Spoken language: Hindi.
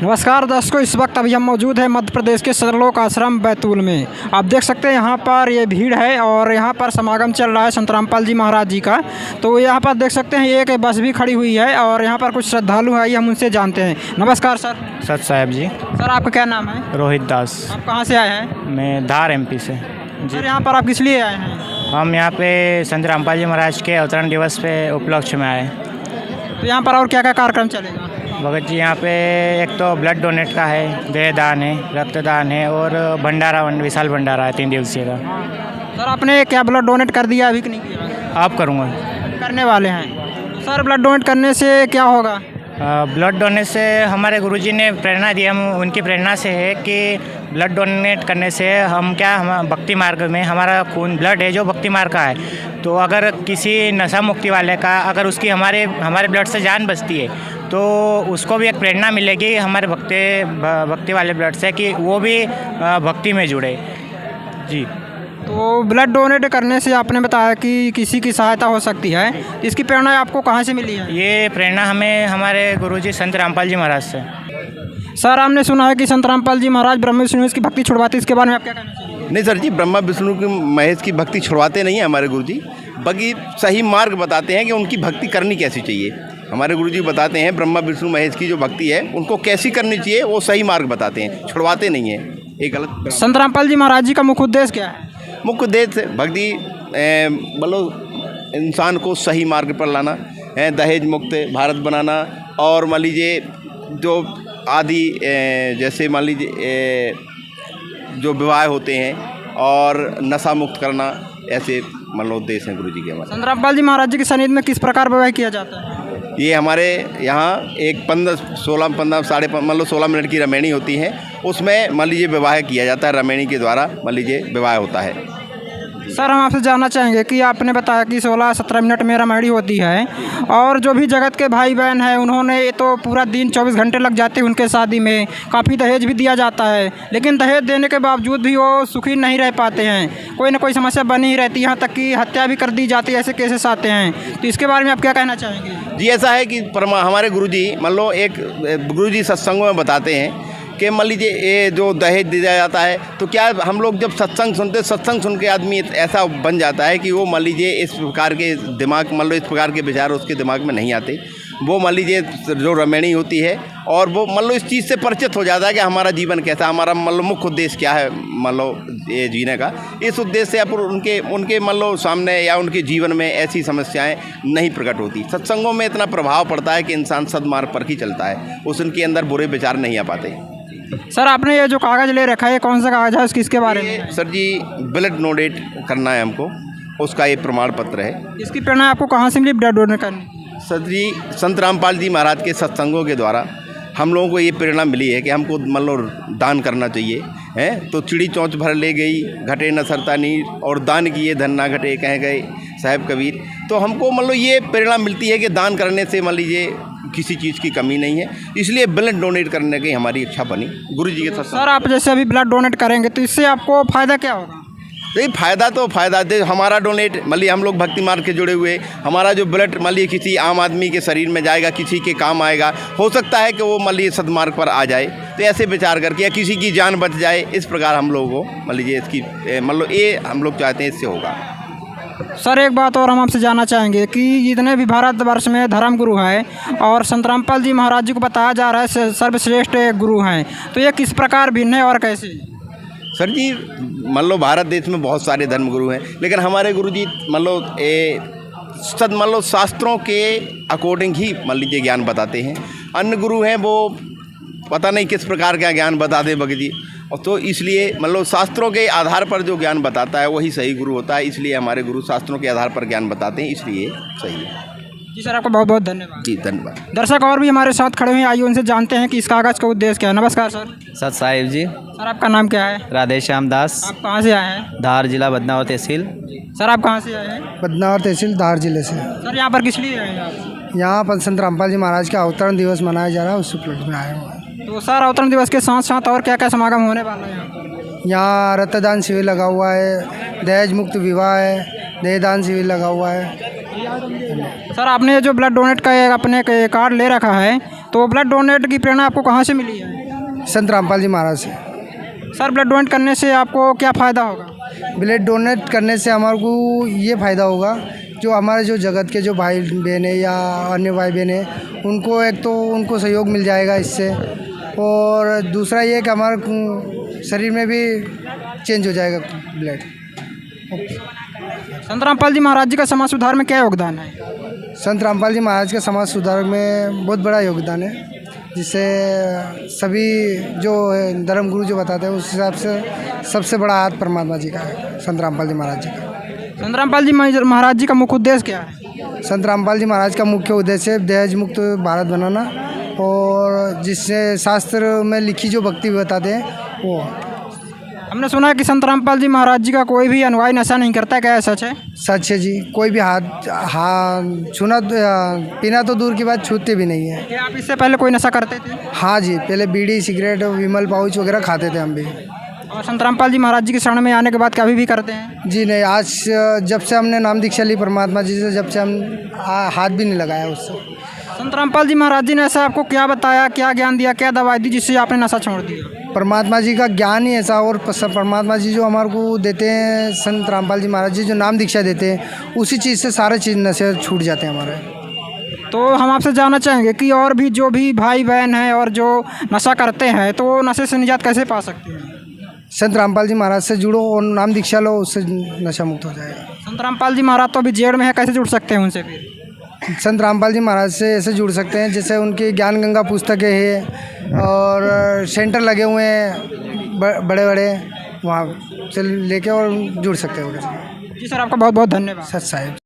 नमस्कार दर्शकों, इस वक्त अभी हम मौजूद हैं मध्य प्रदेश के सदरलोक आश्रम बैतूल में। आप देख सकते हैं यहाँ पर ये भीड़ है और यहाँ पर समागम चल रहा है संत रामपाल जी महाराज जी का। तो यहाँ पर देख सकते हैं एक बस भी खड़ी हुई है और यहाँ पर कुछ श्रद्धालु हैं, हम उनसे जानते हैं। नमस्कार सर। सत साहब जी। सर आपका क्या नाम है? रोहित दास। आप कहाँ से आए हैं? मैं धार एमपी से। सर यहाँ पर आप किस लिए आए हैं? हम यहाँ पे संत रामपाल जी महाराज के अवतरण दिवस पे उपलक्ष्य में आए। तो यहाँ पर और क्या क्या कार्यक्रम चलेगा? भगत जी यहाँ पे एक तो ब्लड डोनेट का है, देहदान है, रक्तदान है और भंडारा विशाल भंडारा है 3 दिवसीय का। सर आपने क्या ब्लड डोनेट कर दिया अभी कि नहीं किया? आप करूँगा। करने वाले हैं। सर ब्लड डोनेट करने से क्या होगा? ब्लड डोनेट से हमारे गुरुजी ने प्रेरणा दी, हम उनकी प्रेरणा से है कि ब्लड डोनेट करने से हम भक्ति मार्ग में हमारा खून ब्लड है जो भक्ति मार्ग का है, तो अगर किसी नशा मुक्ति वाले का अगर उसकी हमारे ब्लड से जान बचती है तो उसको भी एक प्रेरणा मिलेगी हमारे भक्ति वाले ब्लड से कि वो भी भक्ति में जुड़े जी। तो ब्लड डोनेट करने से आपने बताया कि किसी की सहायता हो सकती है, इसकी प्रेरणा आपको कहाँ से मिली है? ये प्रेरणा हमें हमारे गुरुजी संत रामपाल जी महाराज से। सर आपने सुना है कि संत रामपाल जी महाराज ब्रह्मा विष्णु महेश की भक्ति छुड़वाते, इसके बारे में आप क्या कहना चाहिए? नहीं सर जी, ब्रह्मा विष्णु की महेश की भक्ति छुड़वाते नहीं हैं हमारे गुरुजी, बल्कि सही मार्ग बताते हैं कि उनकी भक्ति करनी कैसी चाहिए। हमारे गुरुजी बताते हैं ब्रह्मा विष्णु महेश की जो भक्ति है उनको कैसी करनी चाहिए, वो सही मार्ग बताते हैं, छुड़वाते नहीं हैं। एक गलत। संत रामपाल जी महाराज जी का मुख्य उद्देश्य क्या है? मुख्य उद्देश्य भक्ति मतलब इंसान को सही मार्ग पर लाना है, दहेज मुक्त भारत बनाना, और मान लीजिए जो आदि जैसे मान लीजिए जो विवाह होते हैं और नशा मुक्त करना, ऐसे मतलब उद्देश्य हैं गुरु जी के हमारे। संत रामपाल जी महाराज जी के सानिध्य में किस प्रकार विवाह किया जाता है? ये हमारे यहाँ एक 16 मिनट की रमैनी होती है, उसमें मान लीजिए विवाह किया जाता है, रमैनी के द्वारा मान लीजिए विवाह होता है। सर हम आपसे जानना चाहेंगे कि आपने बताया कि 16-17 मिनट में रमैनी होती है और जो भी जगत के भाई बहन हैं उन्होंने तो पूरा दिन 24 घंटे लग जाते हैं उनके शादी में, काफ़ी दहेज भी दिया जाता है, लेकिन दहेज देने के बावजूद भी वो सुखी नहीं रह पाते हैं, कोई ना कोई समस्या बनी ही रहती है, यहाँ तक कि हत्या भी कर दी जाती है, ऐसे केसेस आते हैं। तो इसके बारे में आप क्या कहना चाहेंगे? जी ऐसा है कि हमारे गुरुजी मान लो एक गुरुजी सत्संगों में बताते हैं कि मान लीजिए ये जो दहेज दिया जाता है तो क्या हम लोग जब सत्संग सुनते, सत्संग सुन के आदमी ऐसा बन जाता है कि वो मान लीजिए इस प्रकार के दिमाग मान लो इस प्रकार के विचार उसके दिमाग में नहीं आते। वो मान लीजिए जो रमैनी होती है और वो मान लो इस चीज़ से परिचित हो जाता है कि हमारा जीवन कैसा, हमारा मान लो मुख्य उद्देश्य क्या है मान लो ये जीने का। इस उद्देश्य से अब उनके मान लो सामने या उनके जीवन में ऐसी समस्याएं नहीं प्रकट होती। सत्संगों में इतना प्रभाव पड़ता है कि इंसान सद्मार्ग पर ही चलता है, उनके अंदर बुरे विचार नहीं आ पाते। सर आपने ये जो कागज़ ले रखा है कौन सा कागज़ है, इसके बारे में? सर जी ब्लड डोनेट करना है हमको, उसका ये प्रमाण पत्र है। इसकी प्रेरणा आपको कहाँ से मिली ब्लड डोनेट करनी? सर जी संत रामपाल जी महाराज के सत्संगों के द्वारा हम लोगों को ये प्रेरणा मिली है कि हमको मान लो दान करना चाहिए है। तो चिड़ी चोंच भर ले गई घटे न सरता नीर, और दान किए धन ना घटे कह गए साहब कबीर। तो हमको मान लो ये प्रेरणा मिलती है कि दान करने से मान लीजिए किसी चीज़ की कमी नहीं है, इसलिए ब्लड डोनेट करने की हमारी इच्छा बनी गुरु जी के साथ। सर आप जैसे अभी ब्लड डोनेट करेंगे तो इससे आपको फ़ायदा क्या होगा? नहीं फ़ायदा दे हमारा डोनेट मान लीजिए हम लोग भक्ति मार्ग के जुड़े हुए, हमारा जो ब्लड मान लीजिए किसी आम आदमी के शरीर में जाएगा, किसी के काम आएगा, हो सकता है कि वो मान लीजिए सदमार्ग पर आ जाए। तो ऐसे विचार करके या किसी की जान बच जाए, इस प्रकार हम लोगों को मान लीजिए इसकी मान लो ये हम लोग चाहते हैं इससे होगा। सर एक बात और हम आपसे जानना चाहेंगे कि जितने भी भारतवर्ष में धर्म गुरु हैं और संत रामपाल जी महाराज जी को बताया जा रहा है सर्वश्रेष्ठ गुरु हैं, तो ये किस प्रकार भिन्न है और कैसे? सर जी मान लो भारत देश में बहुत सारे धर्मगुरु हैं, लेकिन हमारे गुरु जी मान लो शास्त्रों के अकॉर्डिंग ही मान लीजिए ज्ञान बताते हैं। अन्य गुरु हैं वो पता नहीं किस प्रकार का ज्ञान बताते भगत जी, और तो इसलिए मान लो शास्त्रों के आधार पर जो ज्ञान बताता है वही सही गुरु होता है, इसलिए हमारे गुरु शास्त्रों के आधार पर ज्ञान बताते हैं, इसलिए सही है। जी सर आपका बहुत बहुत धन्यवाद। जी धन्यवाद। दर्शक और भी हमारे साथ खड़े हुए, आइए उनसे जानते हैं कि इस कागज़ का उद्देश्य क्या है। नमस्कार सर। सत साहिब जी। सर आपका नाम क्या है? राधे श्याम दास। आप कहाँ से आए हैं? धार जिला बदनावर तहसील। सर आप कहाँ से आए हैं? बदनावर तहसील धार जिले से। सर यहाँ पर किस लिए आए हैं आप? यहाँ पर संत रामपाल जी महाराज का अवतरण दिवस मनाया जा रहा है, उस उपलक्ष्य में आए हुए हैं। तो सर अवतरण दिवस के साथ साथ और क्या क्या समागम होने वाला है यहाँ पर? यहाँ रक्तदान शिविर लगा हुआ है, दहेज मुक्त विवाह है, देहदान शिविर लगा हुआ है। सर आपने जो ब्लड डोनेट का अपने कार्ड ले रखा है, तो ब्लड डोनेट की प्रेरणा आपको कहाँ से मिली है? संत रामपाल जी महाराज से। सर ब्लड डोनेट करने से आपको क्या फ़ायदा होगा? ब्लड डोनेट करने से हमारे को ये फ़ायदा होगा, जो हमारे जो जगत के जो भाई बहन है या अन्य भाई बहन है, उनको एक तो उनको सहयोग मिल जाएगा इससे, और दूसरा ये कि हमारे शरीर में भी चेंज हो जाएगा ब्लड। संत रामपाल जी महाराज जी का समाज सुधार में क्या योगदान है? संत रामपाल जी महाराज का समाज सुधार में बहुत बड़ा योगदान है, जिससे सभी जो धर्म गुरु जो बताते हैं उस हिसाब से सबसे बड़ा हाथ परमात्मा जी का है, संत रामपाल जी महाराज जी का। संत रामपाल जी महाराज जी का मुख्य उद्देश्य क्या है? संत रामपाल जी महाराज का मुख्य उद्देश्य है दहेज मुक्त भारत बनाना, और जिससे शास्त्र में लिखी जो भक्ति बताते हैं वो। हमने सुना है कि संत रामपाल जी महाराज जी का कोई भी अनुयायी नशा नहीं करता है, क्या है सच है? सच है जी, कोई भी हाथ छूना पीना तो दूर की बात, छूते भी नहीं है। क्या आप इससे पहले कोई नशा करते थे? हाँ जी, पहले बीड़ी सिगरेट विमल पाउच वगैरह खाते थे हम भी। और संत रामपाल जी महाराज जी के शरण में आने के बाद कभी भी करते हैं? जी नहीं, आज जब से हमने नाम दीक्षा ली परमात्मा जी से, जब से हम हाथ भी नहीं लगाया उससे। संत रामपाल जी महाराज जी ने ऐसा आपको क्या बताया, क्या ज्ञान दिया, क्या दवाई दी जिससे आपने नशा छोड़ दिया? परमात्मा जी का ज्ञान ही ऐसा, और परमात्मा जी जो हमारे को देते हैं, संत रामपाल जी महाराज जी जो नाम दीक्षा देते हैं, उसी चीज़ से सारे चीज़ नशे छूट जाते हैं हमारे। तो हम आपसे जानना चाहेंगे कि और भी जो भी भाई बहन हैं और जो नशा करते हैं, तो वो नशे से निजात कैसे पा सकते हैं? संत रामपाल जी महाराज से जुड़ो और नाम दीक्षा लो, उससे नशा मुक्त हो जाएगा। संत रामपाल जी महाराज तो अभी जेल में है, कैसे जुड़ सकते हैं उनसे फिर? संत रामपाल जी महाराज से ऐसे जुड़ सकते हैं जैसे उनकी ज्ञान गंगा पुस्तकें हैं, और सेंटर लगे हुए हैं बड़े बड़े, वहाँ से लेके और जुड़ सकते हैं उनसे। जी सर, आपका बहुत बहुत धन्यवाद। सच साहिब।